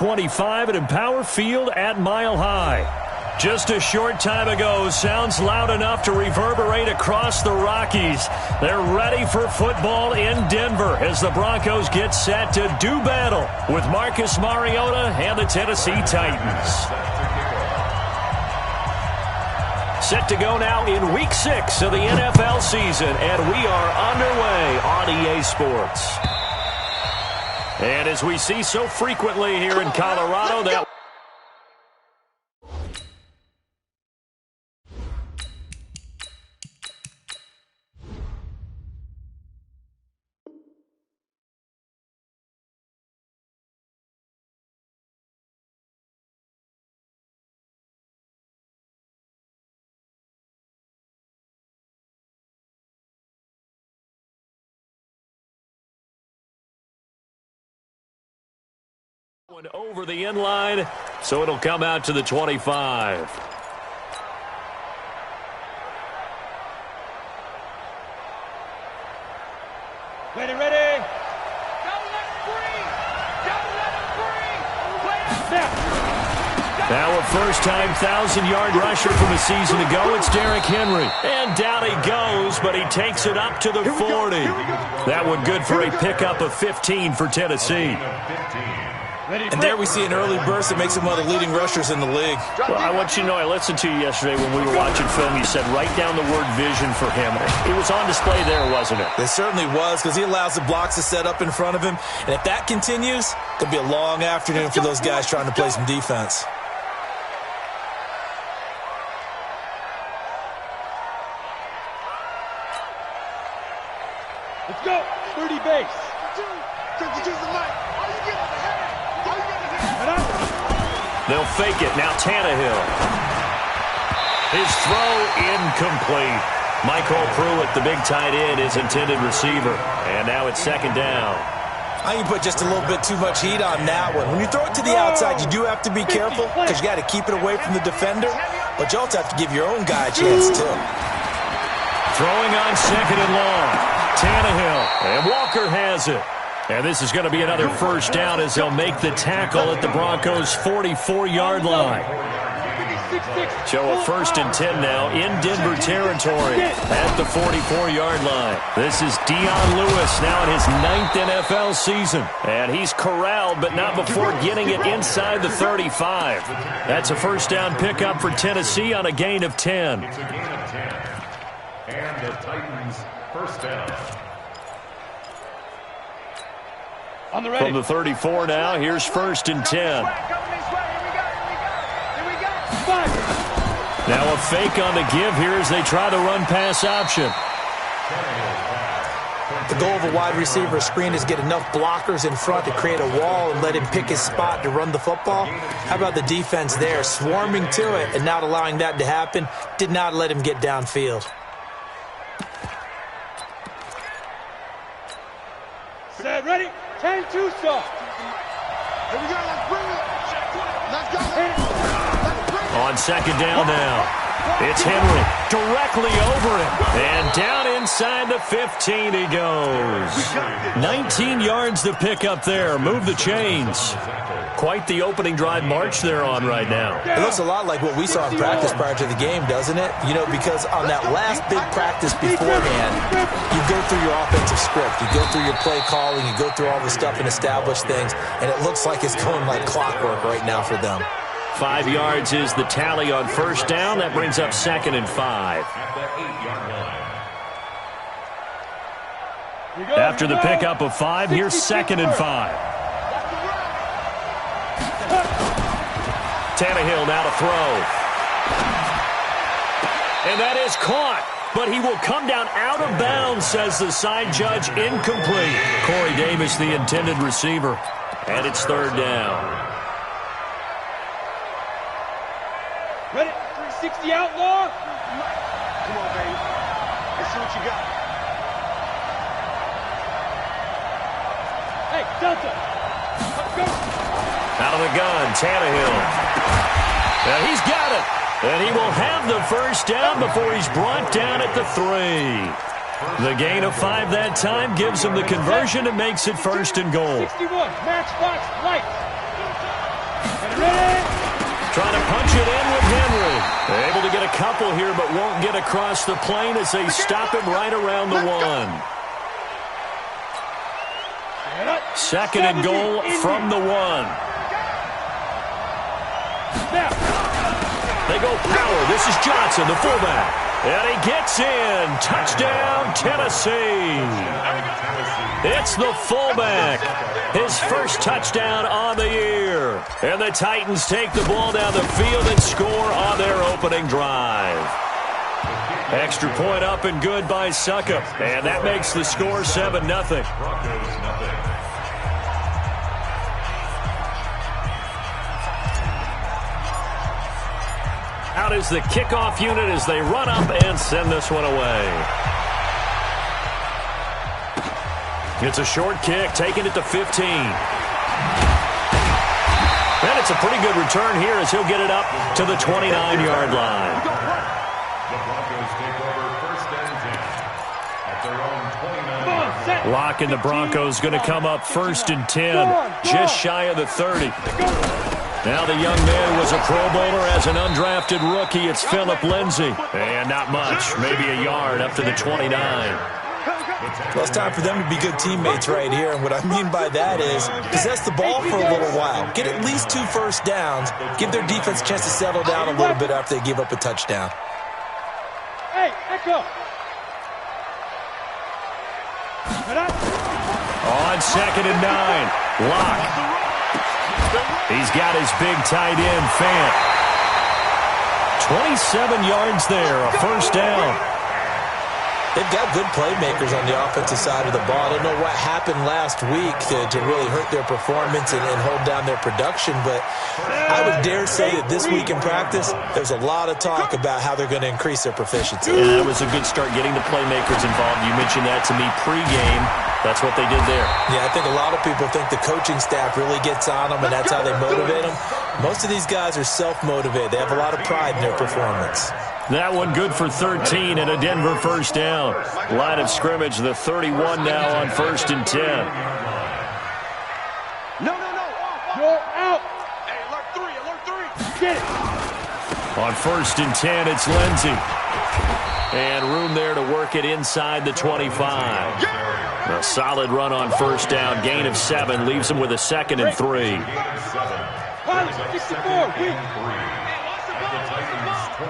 25 at Empower Field at Mile High. Just a short time ago, sounds loud enough to reverberate across the Rockies. They're ready for football in Denver as the Broncos get set to do battle with Marcus Mariota and the Tennessee Titans. Set to go now in Week 6 of the NFL season, and we are underway on EA Sports. And as we see so frequently here in Colorado, that over the end line, so it'll come out to the 25. Ready. Don't let him breathe. Now a first-time 1,000-yard rusher from a season ago. It's Derrick Henry. And down he goes, but he takes it up to the 40. That one good for a pickup of 15 for Tennessee. And there we see an early burst that makes him one of the leading rushers in the league. Well, I want you to know, I listened to you yesterday when we were watching film. You said write down the word vision for him. It was on display there, wasn't it? It certainly was, because he allows the blocks to set up in front of him. And if that continues, it could be a long afternoon for those guys trying to play some defense. Let's go. 30 base. They'll fake it. Now Tannehill. His throw incomplete. Michael Pruitt, the big tight end, is intended receiver. And now it's second down. I think you put just a little bit too much heat on that one. When you throw it to the outside, you do have to be careful because you got to keep it away from the defender. But you also have to give your own guy a chance, too. Throwing on second and long. Tannehill. And Walker has it. And this is going to be another first down as they'll make the tackle at the Broncos' 44-yard line. So a 1st and 10 now in Denver territory at the 44-yard line. This is Dion Lewis now in his 9th NFL season. And he's corralled, but not before getting it inside the 35. That's a first down pickup for Tennessee on a gain of 10. And the Titans first down. From the 34 now, here's 1st and 10. Now a fake on the give here as they try the run-pass option. The goal of a wide receiver screen is get enough blockers in front to create a wall and let him pick his spot to run the football. How about the defense there, swarming to it and not allowing that to happen? Did not let him get downfield. Set, ready? 10-2 stop. Here we go, let's bring it. Let's go. On second down now, it's Henry directly over him. And down inside the 15 he goes. 19 yards to pick up there. Move the chains. Quite the opening drive march they're on right now. It looks a lot like what we saw in practice prior to the game, doesn't it? You know, because on that last big practice beforehand, you go through your offensive script. You go through your play calling. You go through all the stuff and establish things. And it looks like it's going like clockwork right now for them. 5 yards is the tally on first down. That brings up 2nd and 5. After the pickup of 5, here's 2nd and 5. Tannehill now to throw. And that is caught. But he will come down out of bounds, says the side judge. Incomplete. Corey Davis, the intended receiver. And it's 3rd down. Ready? 360 outlaw. Come on, baby. Let's see what you got. Hey, Delta. Let's go. Out of the gun, Tannehill. Now he's got it. And he will have the first down before he's brought down at the 3. The gain of 5 that time gives him the conversion and makes it 1st and goal. 61, matchbox lights. Trying to punch it in with Henry. Able to get a couple here, but won't get across the plane as they stop him right around the 1. Second and goal from the 1. They go power. This is Johnson, the fullback. And he gets in. Touchdown, Tennessee. It's the fullback. His first touchdown on the year. And the Titans take the ball down the field and score on their opening drive. Extra point up and good by Suckup. And that makes the score 7-0. Out is the kickoff unit as they run up and send this one away. It's a short kick, taking it to 15. And it's a pretty good return here as he'll get it up to the 29-yard line. The Broncos take over first and 10 at their own 29. Locke and the Broncos going to come up first and 10, just shy of the 30. Now the young man was a Pro Bowler as an undrafted rookie. It's Phillip Lindsay. And not much, maybe a yard up to the 29. Well, it's time for them to be good teammates right here. And what I mean by that is possess the ball for a little while. Get at least 2 first downs. Give their defense a chance to settle down a little bit after they give up a touchdown. Hey, echo. On second and 9, Locke. He's got his big tight end, Fant. 27 yards there, a first down. They've got good playmakers on the offensive side of the ball. I don't know what happened last week to really hurt their performance and hold down their production, but I would dare say that this week in practice, there's a lot of talk about how they're going to increase their proficiency. Yeah, that was a good start getting the playmakers involved. You mentioned that to me pregame. That's what they did there. Yeah, I think a lot of people think the coaching staff really gets on them, and that's how they motivate them. Most of these guys are self-motivated. They have a lot of pride in their performance. That one good for 13 and a Denver first down. Line of scrimmage, the 31 now on first and 10. No. You're out. Hey, alert 3. Get it. On first and 10, it's Lindsay. And room there to work it inside the 25. A solid run on first down. Gain of 7 leaves him with a second and 3. 64.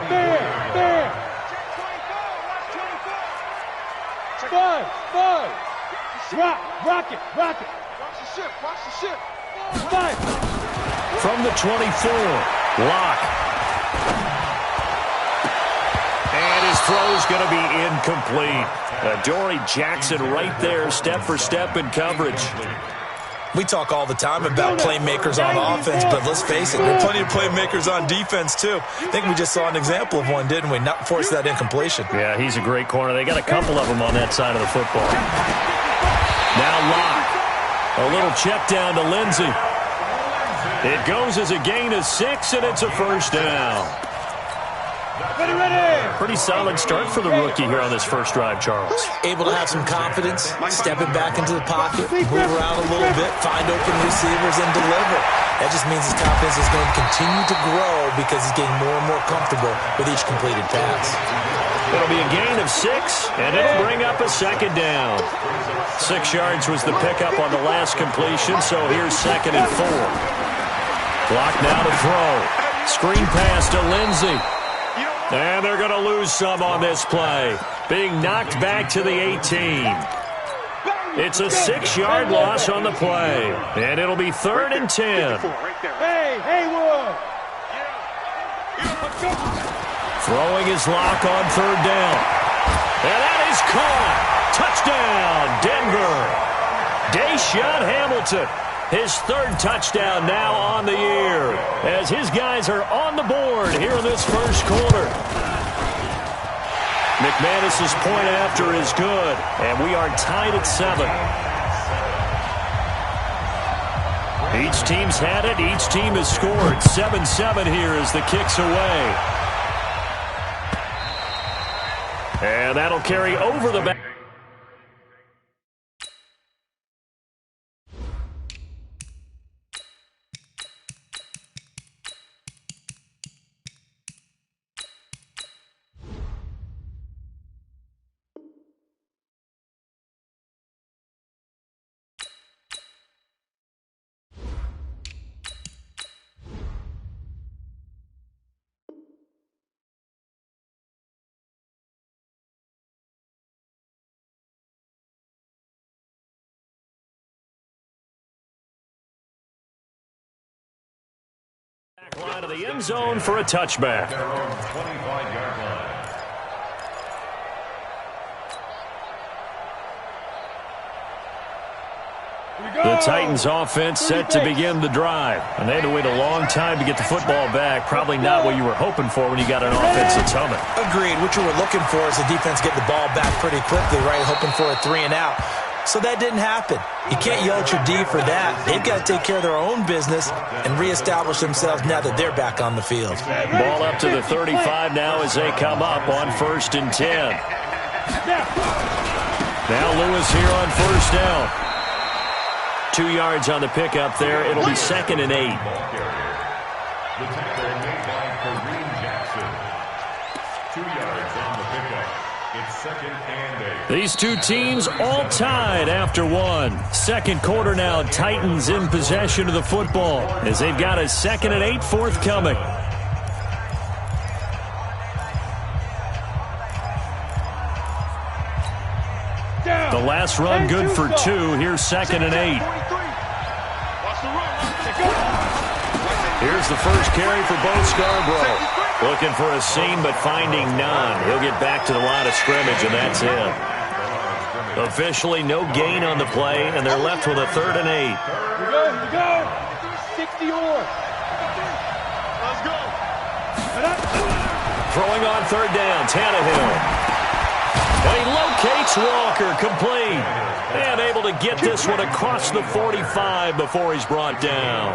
There. 5. Rock it. Watch the ship. 5. From the 24, Locke. And his throw's going to be incomplete. Dory Jackson right there, step for step in coverage. We talk all the time about playmakers on offense, but let's face it, there are plenty of playmakers on defense, too. I think we just saw an example of one, didn't we? Not force that incompletion. Yeah, he's a great corner. They got a couple of them on that side of the football. Now Locke. A little check down to Lindsay. It goes as a gain of 6, and it's a first down. Ready. Pretty solid start for the rookie here on this first drive, Charles. Able to have some confidence, stepping back into the pocket, move around a little bit, find open receivers, and deliver. That just means his confidence is going to continue to grow because he's getting more and more comfortable with each completed pass. It'll be a gain of 6, and it'll bring up a second down. 6 yards was the pickup on the last completion, so here's second and 4. Clock now to throw. Screen pass to Lindsay. And they're going to lose some on this play. Being knocked back to the 18. It's a 6-yard loss on the play. And it'll be 3rd and 10. Hey, Haywood. Throwing his Locke on 3rd down. And that is caught. Touchdown, Denver. Deshaun Hamilton. His 3rd touchdown now on the year as his guys are on the board here in this first quarter. McManus's point after is good, and we are tied at 7. Each team's had it. Each team has scored. 7-7 here as the kick's away. And that'll carry over the back. Line of the end zone for a touchback. Their own 25-yard line. The Titans offense set to begin the drive. And they had to wait a long time to get the football back. Probably not what you were hoping for when you got an offense that's humming. Agreed. What you were looking for is the defense getting the ball back pretty quickly, right? Hoping for a 3 and out. So that didn't happen. You can't yell at your D for that. They've got to take care of their own business and reestablish themselves now that they're back on the field. Ball up to the 35 now as they come up on 1st and 10. Now Lewis here on 1st down. 2 yards on the pickup there. It'll be 2nd and 8. The tackle made by Kareem Jackson. 2 yards on the pickup. It's 2nd and 8. These two teams all tied after one. Second quarter now. Titans in possession of the football as they've got a 2nd and 8 forthcoming. The last run good for 2. Here's 2nd and 8. Here's the first carry for Bo Scarborough. Looking for a seam, but finding none. He'll get back to the line of scrimmage, and that's it. Officially, no gain on the play, and they're left with a 3rd and 8. Here we go. 60 or. Let's go. Throwing on 3rd down, Tannehill. And he locates Walker, complete. And able to get this one across the 45 before he's brought down.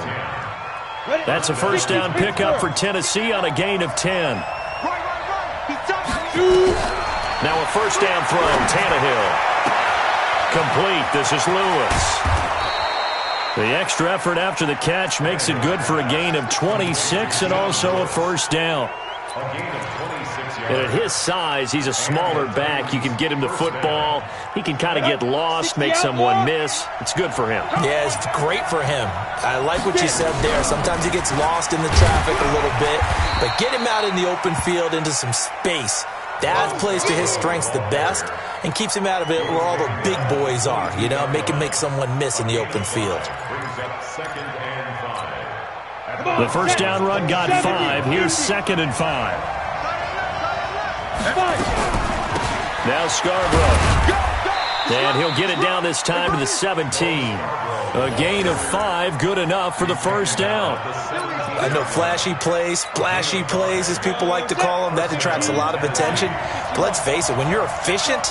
That's a 1st down pickup for Tennessee on a gain of 10. Now a 1st down throw, Tannehill. Complete. This is Lewis. The extra effort after the catch makes it good for a gain of 26 and also a 1st down. A gain of 26 yards. And at his size, he's a smaller back. You can get him the football. He can kind of get lost, make someone miss. It's good for him. Yeah, it's great for him. I like what you said there. Sometimes he gets lost in the traffic a little bit, but get him out in the open field into some space. That plays to his strengths the best and keeps him out of it where all the big boys are, you know, make him make someone miss in the open field. Brings up 2nd and 5. The 1st down run got 5. Here's 2nd and 5. Now Scarborough. And he'll get it down this time to the 17. A gain of 5, good enough for the 1st down. I know flashy plays, splashy plays, as people like to call them, that attracts a lot of attention. But let's face it, when you're efficient,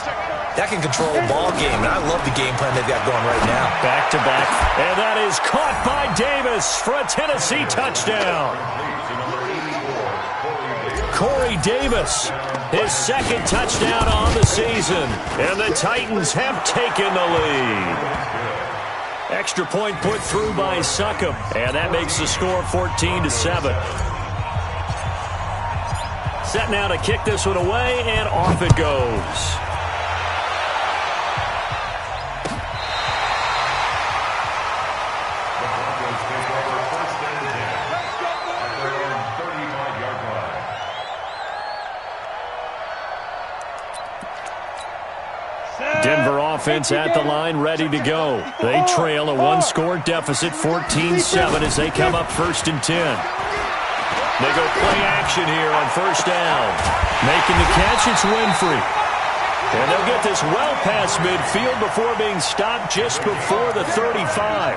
that can control a ball game. And I love the game plan they've got going right now. Back to back. And that is caught by Davis for a Tennessee touchdown. Corey Davis, his 2nd touchdown on the season. And the Titans have taken the lead. Extra point put through by Succop. And that makes the score 14-7. Set now to kick this one away, and off it goes. Denver offense at the line, ready to go. They trail a 1-score deficit, 14-7, as they come up 1st and 10. They go play action here on 1st down. Making the catch, it's Winfrey. And they'll get this well past midfield before being stopped just before the 35.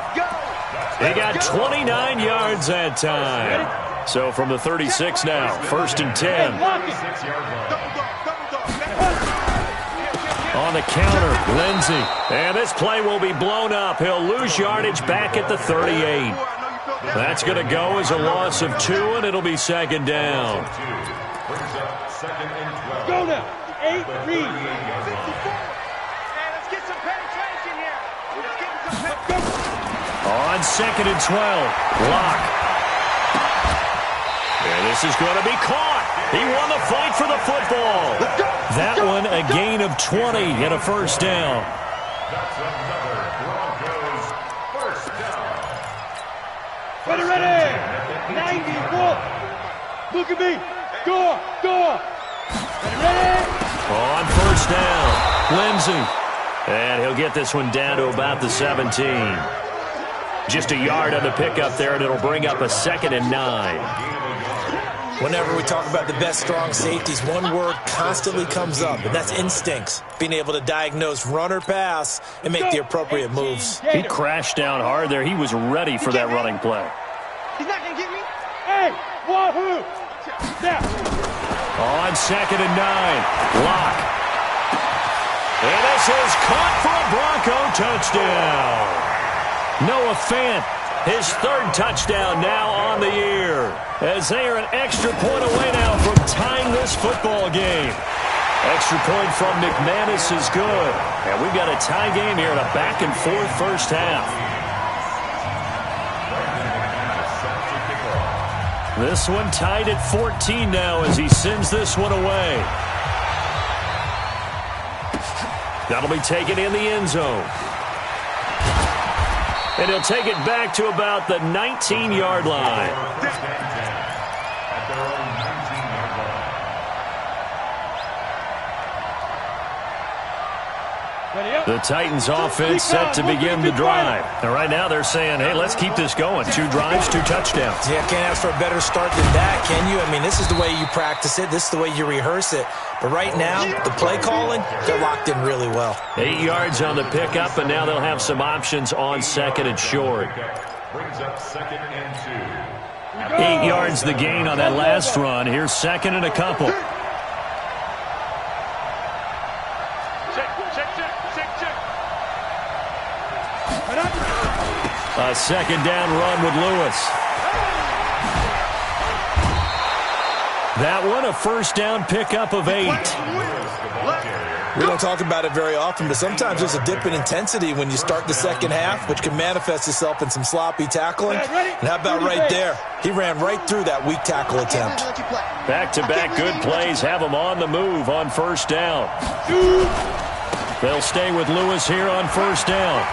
They got 29 yards that time. So from the 36 now, 1st and 10. On the counter, Lindsey. And this play will be blown up. He'll lose yardage back at the 38. That's going to go as a loss of 2, and it'll be 2nd down. Go now. 8 read. Let's get some penetration here. On 2nd and 12, Locke. And this is going to be caught. He won the fight for the football. That one a gain of 20 and a 1st down. That's another Broncos 1st down. Ready. 94. Look at me. Go. Ready. On 1st down, Lindsey. And he'll get this one down to about the 17. Just a yard on the pickup there, and it'll bring up a 2nd and 9. Whenever we talk about the best strong safeties, one word constantly comes up, and that's instincts. Being able to diagnose run or pass and make the appropriate moves. He crashed down hard there. He was ready for that running play. He's not going to get me. Hey, wahoo! Now. On 2nd and 9, Lock. And this is caught for a Bronco touchdown. Noah Fant, his 3rd touchdown now on the year, as they are an extra point away now from tying this football game. Extra point from McManus is good. And we've got a tie game here in a back-and-forth first half. This one tied at 14 now as he sends this one away. That'll be taken in the end zone. And he'll take it back to about the 19-yard line. The Titans offense set to begin the drive. And right now they're saying, hey, let's keep this going. 2 drives, 2 touchdowns. Yeah, can't ask for a better start than that, can you? I mean, this is the way you practice it. This is the way you rehearse it. But right now, the play calling, they're locked in really well. 8 yards on the pickup, and now they'll have some options on 2nd and short. Brings up 2nd and 2. 8 yards the gain on that last run. Here's 2nd and a couple. A 2nd down run with Lewis. That one, a 1st down pickup of 8. We don't talk about it very often, but sometimes there's a dip in intensity when you start the second half, which can manifest itself in some sloppy tackling. And how about right there? He ran right through that weak tackle attempt. Back-to-back good plays have him on the move on 1st down. They'll stay with Lewis here on 1st down.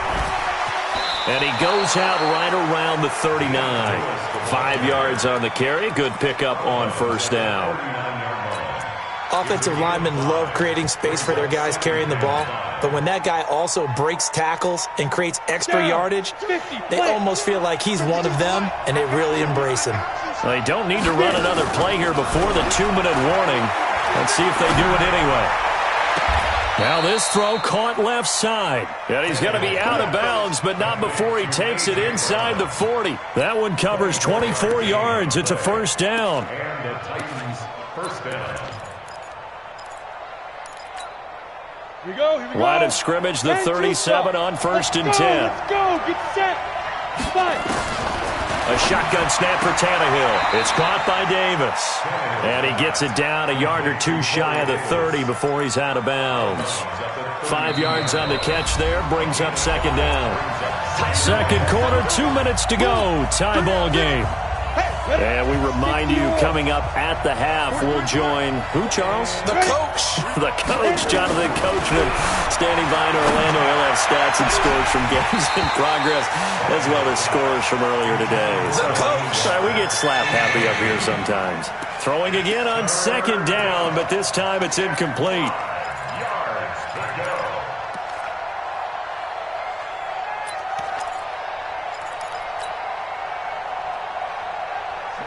And he goes out right around the 39. 5 yards on the carry. Good pickup on 1st down. Offensive linemen love creating space for their guys carrying the ball. But when that guy also breaks tackles and creates extra yardage, they almost feel like he's one of them, and they really embrace him. They don't need to run another play here before the 2-minute warning. Let's see if they do it anyway. Now this throw caught left side. And he's going to be out of bounds, but not before he takes it inside the 40. That one covers 24 yards. It's a 1st down. And the Titans 1st down. Here we go. Line of scrimmage, the 37 on 1st and 10. Let's go. Get set. Fight. A shotgun snap for Tannehill. It's caught by Davis. And he gets it down a yard or 2 shy of the 30 before he's out of bounds. 5 yards on the catch there, brings up 2nd down. 2nd quarter, 2 minutes to go. Tie ball game. And we remind you, coming up at the half, we'll join who, Charles? The coach. The coach, Jonathan Coachman, standing by in Orlando. He'll have stats and scores from games in progress, as well as scores from earlier today. The coach. We get slap happy up here sometimes. Throwing again on 2nd down, but this time it's incomplete.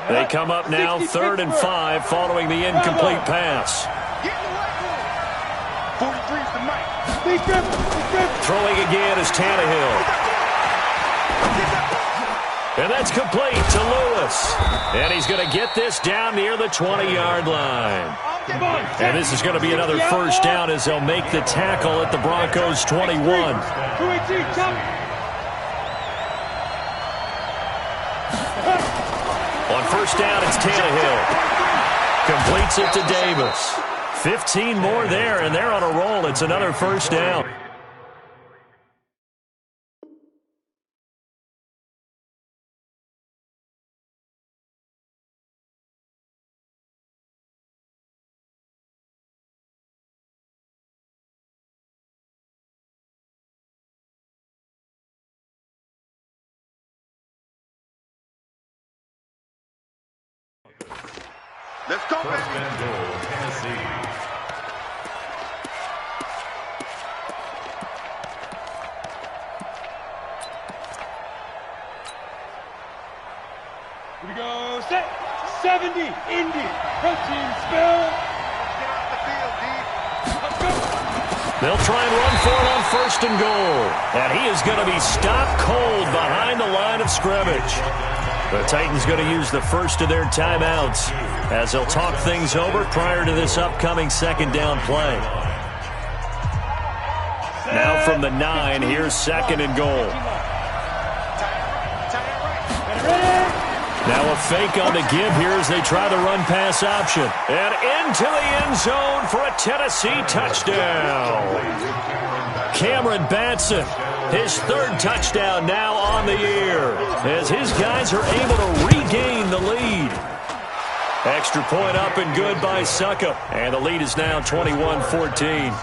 They come up now 3rd and 5 following the incomplete pass. Get in the right one. 43's the mic. Throwing again is Tannehill. And that's complete to Lewis. And he's going to get this down near the 20-yard line. And this is going to be another 1st down as they'll make the tackle at the Broncos' 21. On 1st down, it's Tannehill. Completes it to Davis. 15 more there, and they're on a roll. It's another 1st down. Let's go, 1st and goal, Tennessee. go, set. 70, Indy. Protein spill. Get off the field, D. Let's go. They'll try and run for it on 1st and goal. And he is going to be stopped cold behind the line of scrimmage. The Titans going to use the first of their timeouts as they'll talk things over prior to this upcoming 2nd down play. Now from the 9, here's 2nd and goal. Now a fake on the give here as they try the run-pass option. And into the end zone for a Tennessee touchdown. Cameron Batson, his 3rd touchdown now on the year, as his guys are able to regain the lead. Extra point up and good by Suckup. And the lead is now 21-14.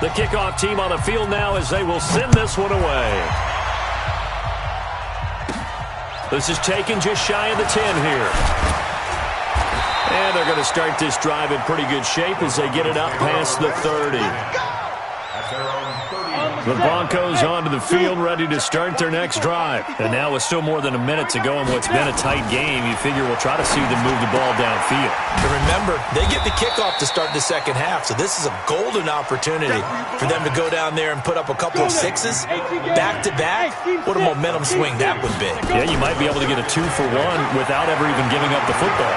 The kickoff team on the field now as they will send this one away. This is taken just shy of the 10 here. And they're going to start this drive in pretty good shape as they get it up past the 30. The Broncos onto the field ready to start their next drive. And now with still more than a minute to go in what's been a tight game, you figure we'll try to see them move the ball downfield. And remember, they get the kickoff to start the 2nd half, so this is a golden opportunity for them to go down there and put up a couple of 6s back-to-back. What a momentum swing that would be. Yeah, you might be able to get a 2-for-1 without ever even giving up the football.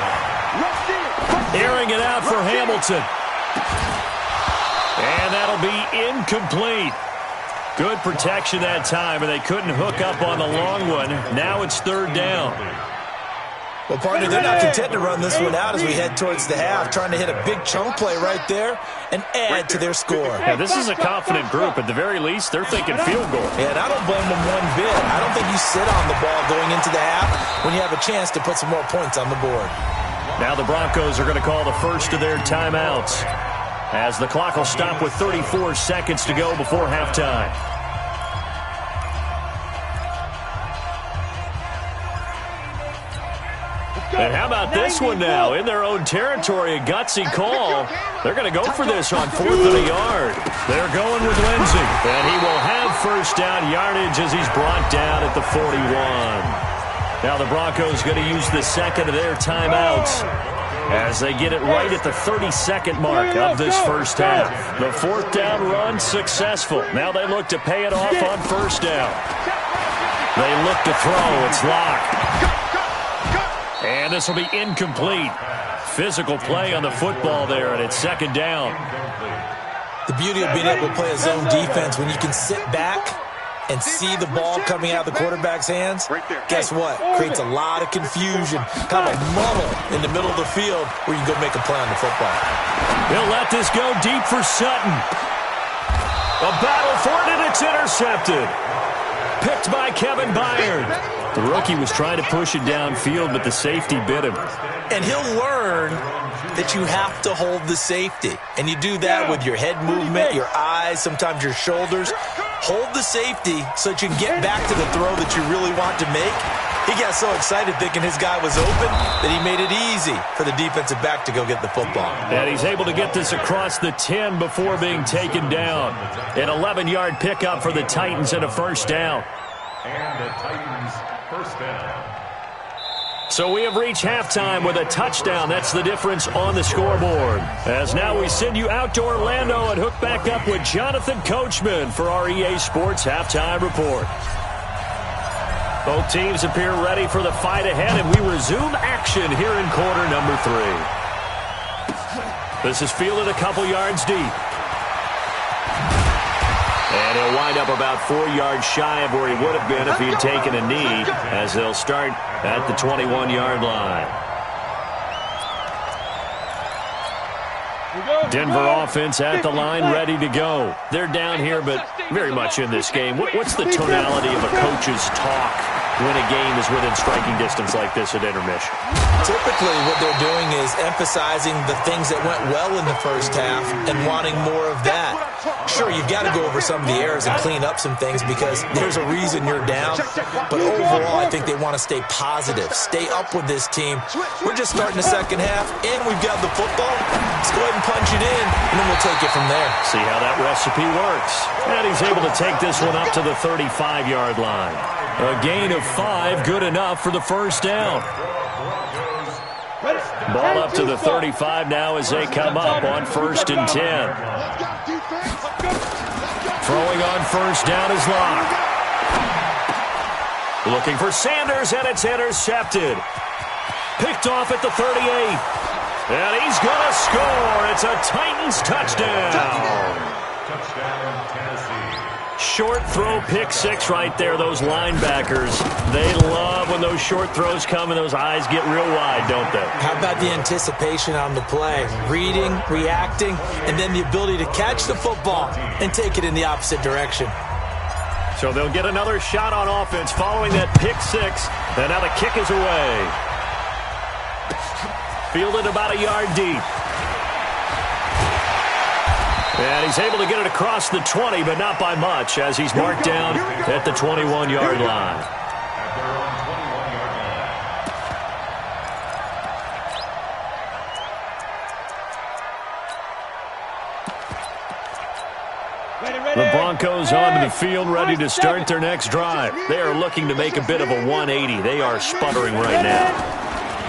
Airing it out for Hamilton. And that'll be incomplete. Good protection that time, and they couldn't hook up on the long one. Now it's 3rd down. Well, partner, they're not content to run this one out as we head towards the half, trying to hit a big chunk play right there and add to their score. Yeah, this is a confident group. At the very least, they're thinking field goal. Yeah, and I don't blame them one bit. I don't think you sit on the ball going into the half when you have a chance to put some more points on the board. Now the Broncos are going to call the first of their timeouts, as the clock will stop with 34 seconds to go before halftime. And how about this one now? In their own territory, a gutsy call. They're going to go for this on 4th and a yard. They're going with Lindsey. And he will have 1st down yardage as he's brought down at the 41. Now the Broncos going to use the 2nd of their timeouts as they get it right at the 32nd mark of this 1st half. The 4th down run successful. Now they look to pay it off on 1st down. They look to throw. It's locked. And this will be incomplete. Physical play on the football there, and it's 2nd down. The beauty of being able to play a zone defense when you can sit back and see the ball coming out of the quarterback's hands, guess what? Creates a lot of confusion, kind of a muddle in the middle of the field where you can go make a play on the football. He'll let this go deep for Sutton. A battle for it, and it's intercepted. Picked by Kevin Byard. The rookie was trying to push it downfield, but the safety bit him. And he'll learn that you have to hold the safety. And you do that with your head movement, your eyes, sometimes your shoulders. Hold the safety so that you can get back to the throw that you really want to make. He got so excited thinking his guy was open that he made it easy for the defensive back to go get the football. And he's able to get this across the 10 before being taken down. An 11-yard pickup for the Titans and a 1st down. And the Titans' 1st down. So we have reached halftime with a touchdown. That's the difference on the scoreboard. As now we send you out to Orlando and hook back up with Jonathan Coachman for our EA Sports Halftime Report. Both teams appear ready for the fight ahead, and we resume action here in quarter number 3. This is fielded a couple yards deep. And he'll wind up about 4 yards shy of where he would have been if he had taken a knee, as they'll start at the 21-yard line. Denver offense at the line, ready to go. They're down here, but very much in this game. What's the tonality of a coach's talk when a game is within striking distance like this at intermission? Typically, what they're doing is emphasizing the things that went well in the 1st half and wanting more of that. Sure, you've got to go over some of the errors and clean up some things because there's a reason you're down. But overall, I think they want to stay positive, stay up with this team. We're just starting the 2nd half, and we've got the football. Let's go ahead and punch it in, and then we'll take it from there. See how that recipe works. And he's able to take this one up to the 35-yard line. A gain of 5, good enough for the first down. Ball up to the 35 now as they come up on 1st and 10. Throwing on first down is Locke. Looking for Sanders, and it's intercepted. Picked off at the 38. And he's going to score. It's a Titans touchdown. Touchdown, Tennessee. Short throw, pick 6 right there. Those linebackers, they love when those short throws come and those eyes get real wide, don't they? How about the anticipation on the play? Reading, reacting, and then the ability to catch the football and take it in the opposite direction. So they'll get another shot on offense following that pick 6. And now the kick is away. Fielded about a yard deep. And he's able to get it across the 20, but not by much, as he's marked down at the 21-yard line. At their own 21-yard line. The Broncos onto the field, ready to start their next drive. They are looking to make a bit of a 180. They are sputtering right now.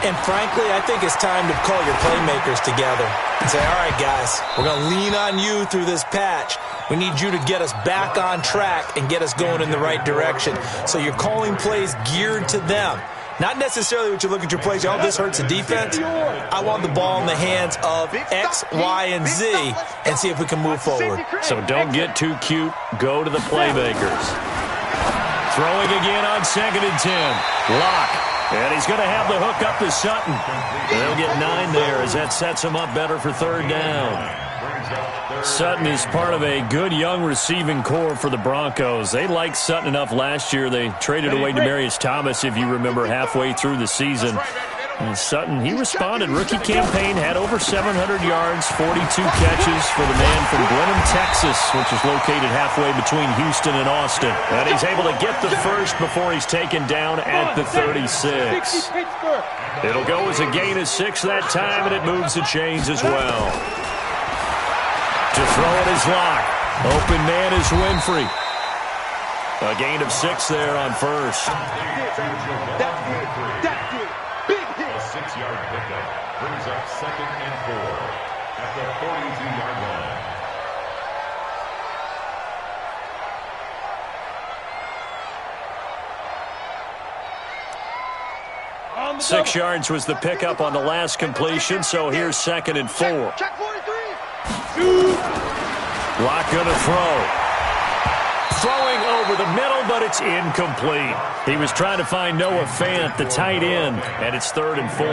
And frankly, I think it's time to call your playmakers together and say, all right, guys, we're going to lean on you through this patch. We need you to get us back on track and get us going in the right direction. So you're calling plays geared to them. Not necessarily what you look at your plays, oh, this hurts the defense. I want the ball in the hands of X, Y, and Z and see if we can move forward. So don't get too cute. Go to the playmakers. Throwing again on 2nd and 10. Locke. And he's going to have the hook up to Sutton. They'll get 9 there as that sets him up better for 3rd down. Sutton is part of a good young receiving core for the Broncos. They liked Sutton enough last year. They traded away Demaryius Thomas, if you remember, halfway through the season. And Sutton, he responded. Rookie campaign, had over 700 yards, 42 catches for the man from Brenham, Texas, which is located halfway between Houston and Austin. And he's able to get the first before he's taken down at the 36. It'll go as a gain of 6 that time, and it moves the chains as well. To throw it is Locke. Open man is Winfrey. A gain of 6 there on first. A 6-yard pickup brings up 2nd and 4 at the 42-yard line. 6 yards was the pickup on the last completion, so here's 2nd and 4. Check 43. Locke going to throw. Throwing over the middle, but it's incomplete. He was trying to find Noah Fant, the tight end, and it's 3rd and 4.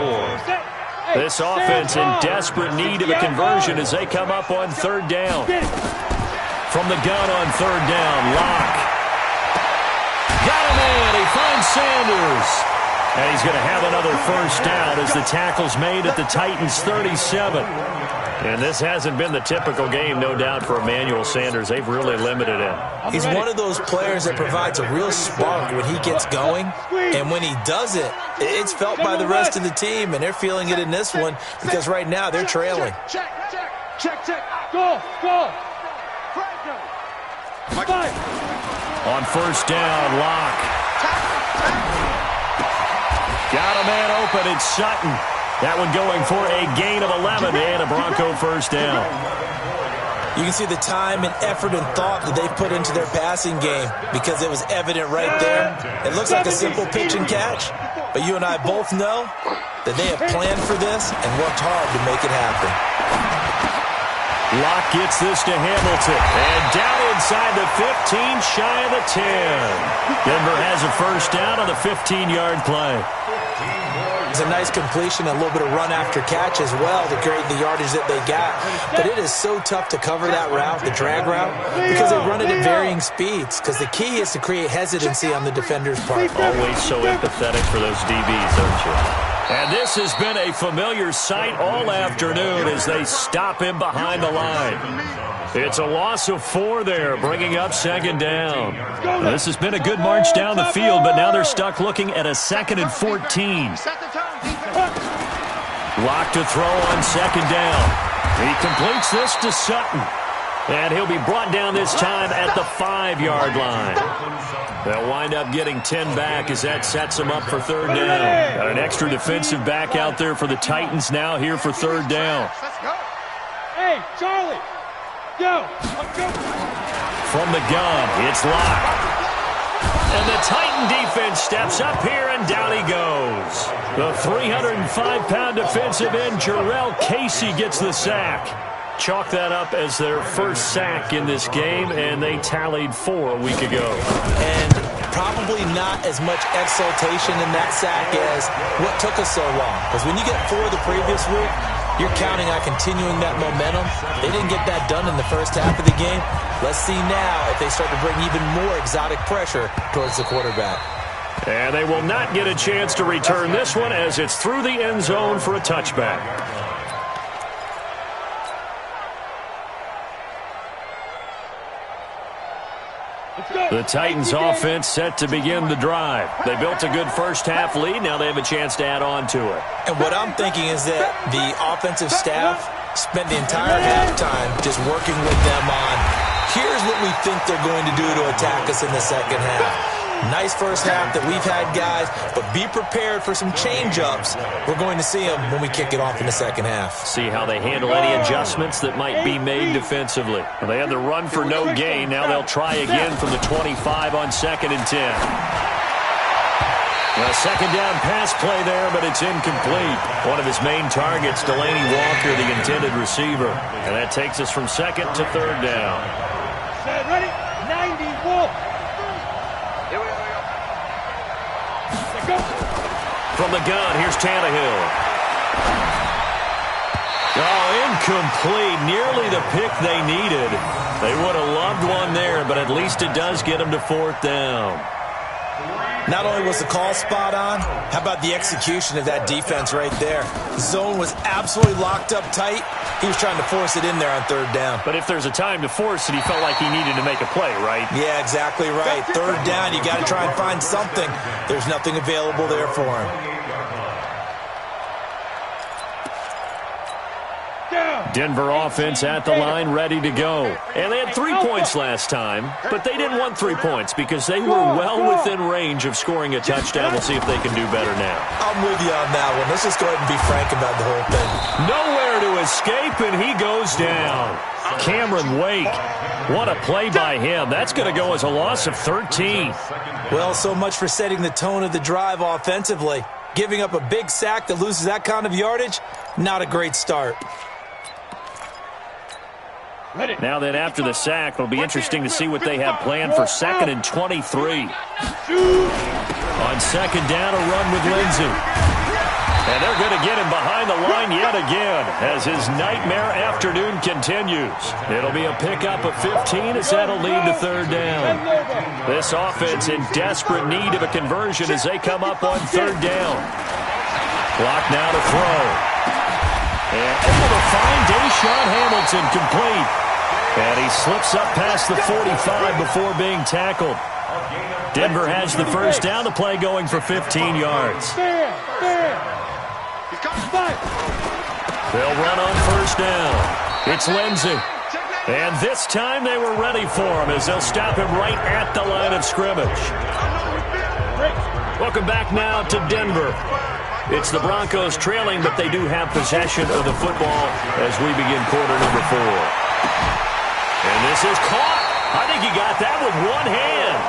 This offense in desperate need of a conversion as they come up on 3rd down. From the gun on 3rd down, Locke. Got him in. He finds Sanders. And he's going to have another first down as the tackle's made at the Titans' 37. And this hasn't been the typical game, no doubt, for Emmanuel Sanders. They've really limited him. He's one of those players that provides a real spark when he gets going. And when he does it, it's felt by the rest of the team, and they're feeling it in this one because right now they're trailing. Check. Go. On first down, Locke. Got a man open. It's Sutton. That one going for a gain of 11 and a Bronco first down. You can see the time and effort and thought that they've put into their passing game because it was evident right there. It looks like a simple pitch and catch, but you and I both know that they have planned for this and worked hard to make it happen. Locke gets this to Hamilton, and down inside the 15, shy of the 10. Denver has a first down on the 15-yard play. It's a nice completion, a little bit of run after catch as well to create the yardage that they got. But it is so tough to cover that route, the drag route, because they run it at varying speeds. Because the key is to create hesitancy on the defender's part. Always so empathetic for those DBs, aren't you? And this has been a familiar sight all afternoon as they stop him behind the line. It's a loss of 4 there, bringing up 2nd down. This has been a good march down the field, but now they're stuck looking at a 2nd and 14. Locke to throw on 2nd down. He completes this to Sutton. And he'll be brought down this time at the 5-yard line. They'll wind up getting 10 back as that sets them up for third down. Got an extra defensive back out there for the Titans now here for third down. Hey, Charlie, go. From the gun, it's locked. And the Titan defense steps up here, and down he goes. The 305-pound defensive end, Jarrell Casey, gets the sack. Chalk that up as their first sack in this game, and they tallied 4 a week ago. And probably not as much exultation in that sack as what took us so long. Because when you get 4 the previous week, you're counting on continuing that momentum. They didn't get that done in the first half of the game. Let's see now if they start to bring even more exotic pressure towards the quarterback. And they will not get a chance to return this one as it's through the end zone for a touchback. The Titans offense set to begin the drive. They built a good first half lead. Now they have a chance to add on to it. And what I'm thinking is that the offensive staff spent the entire halftime just working with them on, here's what we think they're going to do to attack us in the second half. Nice first half that we've had, guys, but be prepared for some change-ups. We're going to see them when we kick it off in the second half. See how they handle any adjustments that might be made defensively. Well, they had the run for no gain. Now they'll try again from the 25 on 2nd and 10. A second down pass play there, but it's incomplete. One of his main targets, Delaney Walker, the intended receiver. And that takes us from 2nd to 3rd down. Set, ready? 90 Wolf. From the gun, here's Tannehill. Oh, incomplete. Nearly the pick they needed. They would have loved one there, but at least it does get them to 4th down. Not only was the call spot on, how about the execution of that defense right there? The zone was absolutely locked up tight. He was trying to force it in there on 3rd down. But if there's a time to force it, he felt like he needed to make a play, right? Yeah, exactly right. 3rd down, you got to try and find something. There's nothing available there for him. Denver offense at the line, ready to go. And they had 3 points last time, but they didn't want 3 points because they were well within range of scoring a touchdown. We'll see if they can do better now. I'm with you on that one. Let's just go ahead and be frank about the whole thing. Nowhere to escape, and he goes down. Cameron Wake, what a play by him. That's going to go as a loss of 13. Well, so much for setting the tone of the drive offensively. Giving up a big sack that loses that kind of yardage, not a great start. Now then, after the sack, it'll be interesting to see what they have planned for 2nd and 23. On 2nd down, a run with Lindsey. And they're going to get him behind the line yet again as his nightmare afternoon continues. It'll be a pickup of 15 as that'll lead to 3rd down. This offense in desperate need of a conversion as they come up on 3rd down. Clock now to throw. And able to find Deshaun Hamilton complete. And he slips up past the 45 before being tackled. Denver has the first down. The play going for 15 yards. They'll run on 1st down. It's Lindsey. And this time they were ready for him as they'll stop him right at the line of scrimmage. Welcome back now to Denver. It's the Broncos trailing, but they do have possession of the football as we begin quarter number 4. And this is caught. I think he got that with one hand.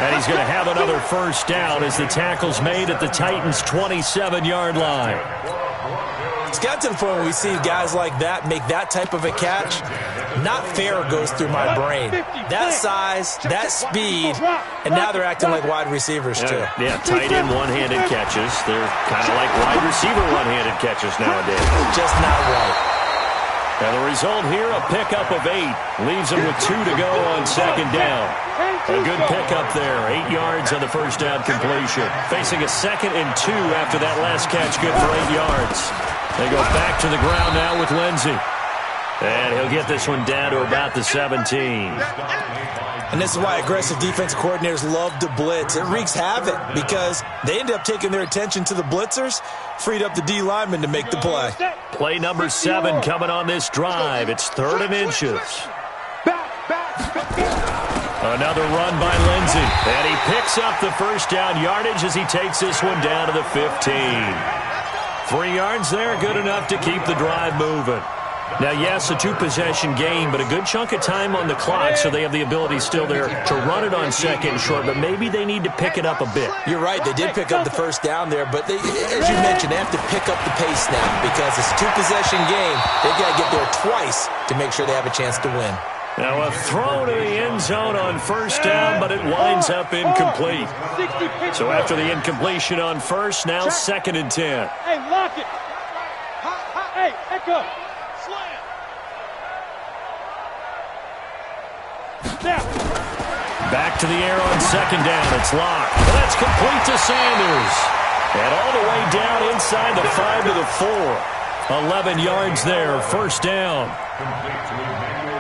And he's going to have another first down as the tackle's made at the Titans' 27-yard line. It's got to the point where we see guys like that make that type of a catch. Not fair goes through my brain. That size, that speed, and now they're acting like wide receivers too. Yeah, tight end one-handed catches. They're kind of like wide receiver one-handed catches nowadays. Just not right. And the result here, a pickup of 8. Leaves them with 2 to go on 2nd down. A good pickup there. 8 yards on the first down completion. Facing a 2nd and 2 after that last catch, good for 8 yards. They go back to the ground now with Lindsey. And he'll get this one down to about the 17. And this is why aggressive defensive coordinators love to blitz. It wreaks havoc because they end up taking their attention to the blitzers, freed up the D lineman to make the play. Play number 7 coming on this drive. It's 3rd and inches. Another run by Lindsey. And he picks up the first down yardage as he takes this one down to the 15. 3 yards there, good enough to keep the drive moving. Now, yes, a 2-possession game, but a good chunk of time on the clock, so they have the ability still there to run it on second and short, but maybe they need to pick it up a bit. You're right. They did pick up the first down there, but they, as you mentioned, they have to pick up the pace now because it's a 2-possession game. They've got to get there twice to make sure they have a chance to win. Now, a throw to the end zone on first down, but it winds up incomplete. So after the incompletion on first, now 2nd and 10. Hey, lock it. Hey, echo. Back to the air on 2nd down. It's locked. That's complete to Sanders. And all the way down inside the 5 to the 4. 11 yards there, first down.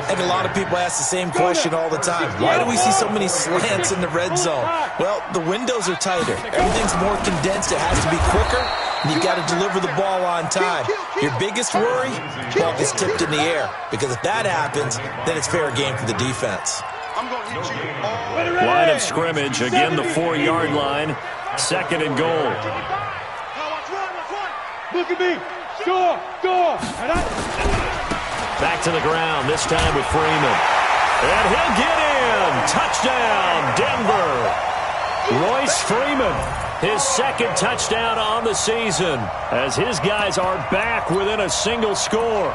I think a lot of people ask the same question all the time. Why do we see so many slants in the red zone? Well, the windows are tighter. Everything's more condensed. It has to be quicker, and you've got to deliver the ball on time. Your biggest worry? Ball gets tipped in the air, because if that happens, then it's fair game for the defense. Line of scrimmage, again the 4-yard line. 2nd and goal. Look at me. Score. Back to the ground, this time with Freeman. And he'll get in. Touchdown, Denver. Royce Freeman, his 2nd touchdown on the season, as his guys are back within a single score.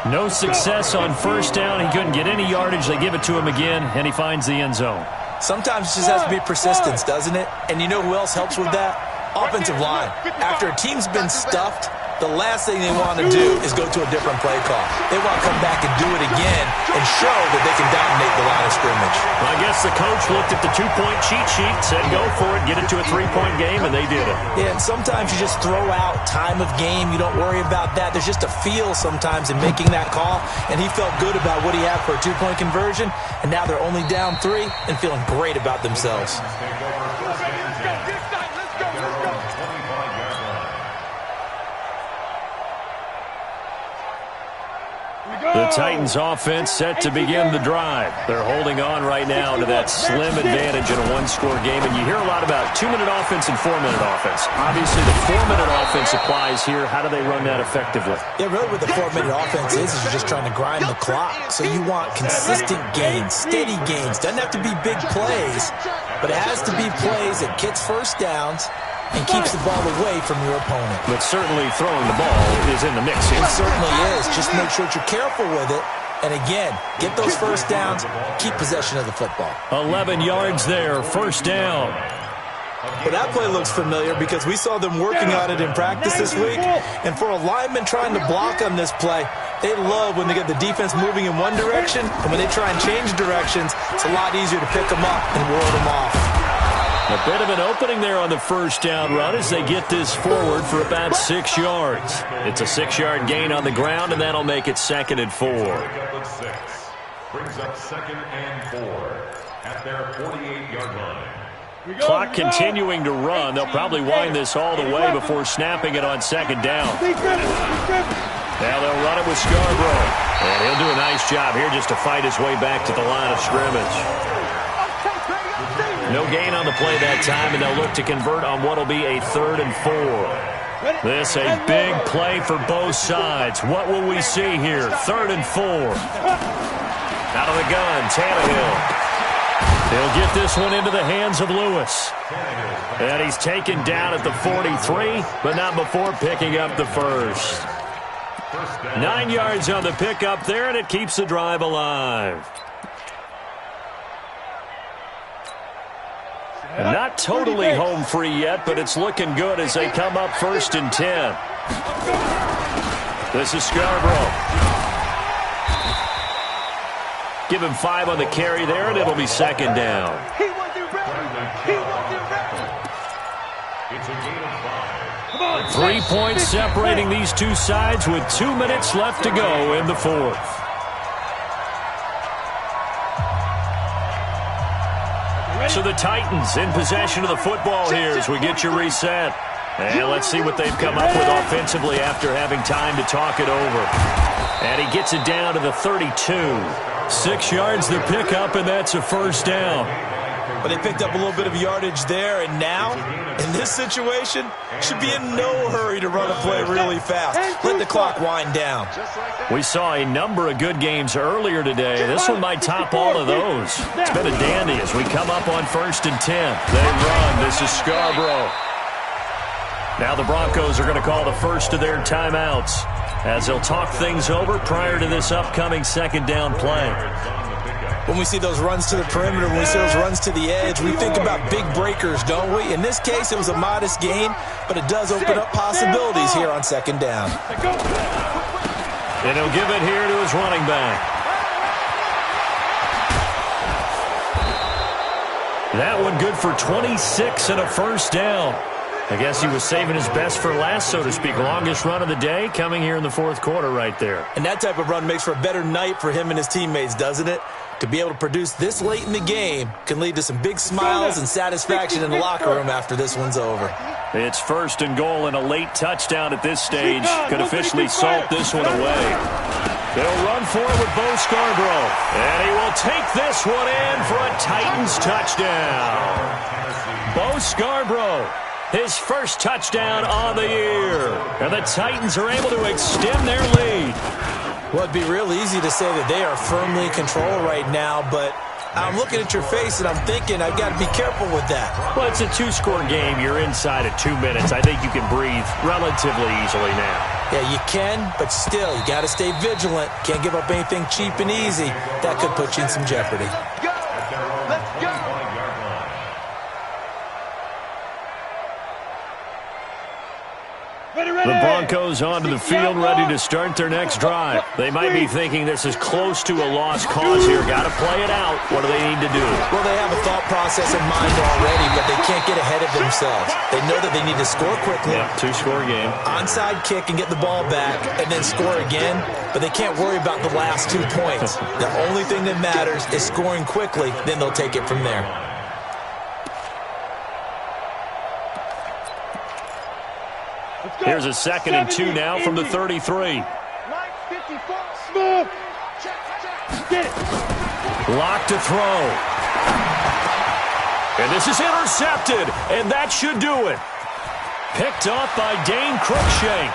No success on first down. He couldn't get any yardage. They give it to him again, and he finds the end zone. Sometimes it just has to be persistence, doesn't it? And you know who else helps with that? Offensive line. After a team's been stuffed, the last thing they want to do is go to a different play call. They want to come back and do it again and show that they can dominate the line of scrimmage. Well, I guess the coach looked at the 2-point cheat sheet, said go for it, get it to a 3-point game, and they did it. Yeah, and sometimes you just throw out time of game. You don't worry about that. There's just a feel sometimes in making that call, and he felt good about what he had for a 2-point conversion, and now they're only down 3 and feeling great about themselves. The Titans offense set to begin the drive. They're holding on right now to that slim advantage in a 1-score game. And you hear a lot about 2-minute offense and 4-minute offense. Obviously, the 4-minute offense applies here. How do they run that effectively? Yeah, really what the 4-minute offense is you're just trying to grind the clock. So you want consistent gains, steady gains. Doesn't have to be big plays, but it has to be plays that gets first downs and keeps the ball away from your opponent. But certainly throwing the ball is in the mix here. It certainly is. Just make sure that you're careful with it. And again, get those first downs, keep possession of the football. 11 yards there, first down. Well, that play looks familiar because we saw them working on it in practice this week. And for a lineman trying to block on this play, they love when they get the defense moving in one direction. And when they try and change directions, it's a lot easier to pick them up and ward them off. A bit of an opening there on the first down run as they get this forward for about 6 yards. It's a 6-yard gain on the ground, and that'll make it 2nd and 4. Brings up 2nd and 4 at their 48-yard line. Clock continuing to run. They'll probably wind this all the way before snapping it on 2nd down. Now they'll run it with Scarborough. And he'll do a nice job here just to fight his way back to the line of scrimmage. No gain on the play that time, and they'll look to convert on what will be a 3rd and 4. This a big play for both sides. What will we see here? 3rd and 4. Out of the gun, Tannehill. He'll get this one into the hands of Lewis. And he's taken down at the 43, but not before picking up the first. 9 yards on the pickup there, and it keeps the drive alive. Not totally home free yet, but it's looking good as they come up 1st and 10. This is Scarborough. Give him 5 on the carry there, and it'll be 2nd down. It's a gain of 5. 3 points separating these two sides with 2 minutes left to go in the 4th. So the Titans in possession of the football here as we get you reset. And let's see what they've come up with offensively after having time to talk it over. And he gets it down to the 32. 6 yards the pickup, and that's a first down. But they picked up a little bit of yardage there, and now, in this situation, should be in no hurry to run a play really fast. Let the clock wind down. We saw a number of good games earlier today. This one might top all of those. It's been a dandy as we come up on 1st and 10. They run. This is Scarborough. Now the Broncos are going to call the first of their timeouts as they'll talk things over prior to this upcoming second down play. When we see those runs to the perimeter, when we see those runs to the edge, we think about big breakers, don't we? In this case, it was a modest gain, but it does open up possibilities here on second down. And he'll give it here to his running back. That one good for 26 and a first down. I guess he was saving his best for last, so to speak. Longest run of the day coming here in the fourth quarter right there. And that type of run makes for a better night for him and his teammates, doesn't it? To be able to produce this late in the game can lead to some big smiles and satisfaction in the locker room after this one's over. It's 1st and goal and a late touchdown at this stage. Could officially salt this one away. They'll run forward with Bo Scarborough. And he will take this one in for a Titans touchdown. Bo Scarborough, his first touchdown on the year. And the Titans are able to extend their lead. Well, it'd be real easy to say that they are firmly in control right now, but I'm looking at your face and I'm thinking I've got to be careful with that. Well, it's a 2-score game. You're inside at 2 minutes. I think you can breathe relatively easily now. Yeah, you can, but still, you got to stay vigilant. Can't give up anything cheap and easy. That could put you in some jeopardy. Let's go. The Broncos onto the field, ready to start their next drive. They might be thinking this is close to a lost cause here. Got to play it out. What do they need to do? Well, they have a thought process in mind already, but they can't get ahead of themselves. They know that they need to score quickly. Yeah, 2-score game. Onside kick and get the ball back and then score again, but they can't worry about the last 2 points. The only thing that matters is scoring quickly, then they'll take it from there. Here's a 2nd and 2 now from the 33. Smooth. Get it. Lock to throw. And this is intercepted, and that should do it. Picked off by Dane Cruikshank.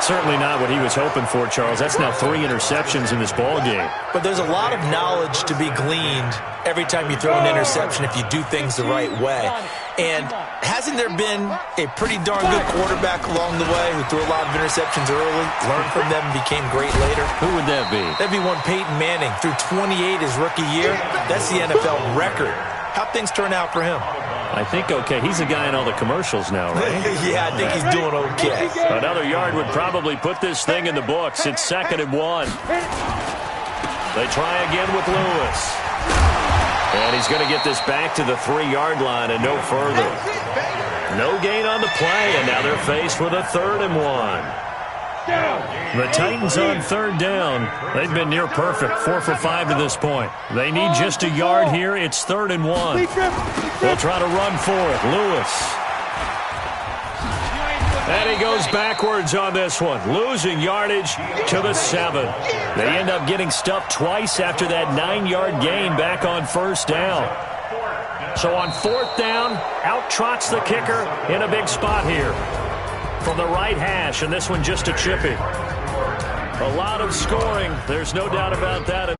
Certainly not what he was hoping for, Charles. That's now 3 interceptions in this ball game. But there's a lot of knowledge to be gleaned every time you throw an interception if you do things the right way. And hasn't there been a pretty darn good quarterback along the way who threw a lot of interceptions early, learned from them, and became great later? Who would that be? That'd be one Peyton Manning. Threw 28 his rookie year. That's the NFL record. How'd things turn out for him? I think okay. He's a guy in all the commercials now, right? Yeah, I think he's doing okay. Another yard would probably put this thing in the books. It's 2nd and 1. They try again with Lewis. And he's going to get this back to the 3-yard line and no further. No gain on the play, and now they're faced with a 3rd and 1. The Titans on 3rd down. They've been near perfect, 4 for 5 to this point. They need just a yard here. It's 3rd and 1. They'll try to run for it. Lewis. And he goes backwards on this one, losing yardage to the 7. They end up getting stuffed twice after that 9-yard gain back on 1st down. So on 4th down, out trots the kicker in a big spot here. From the right hash, and this one just a chippy. A lot of scoring. There's no doubt about that.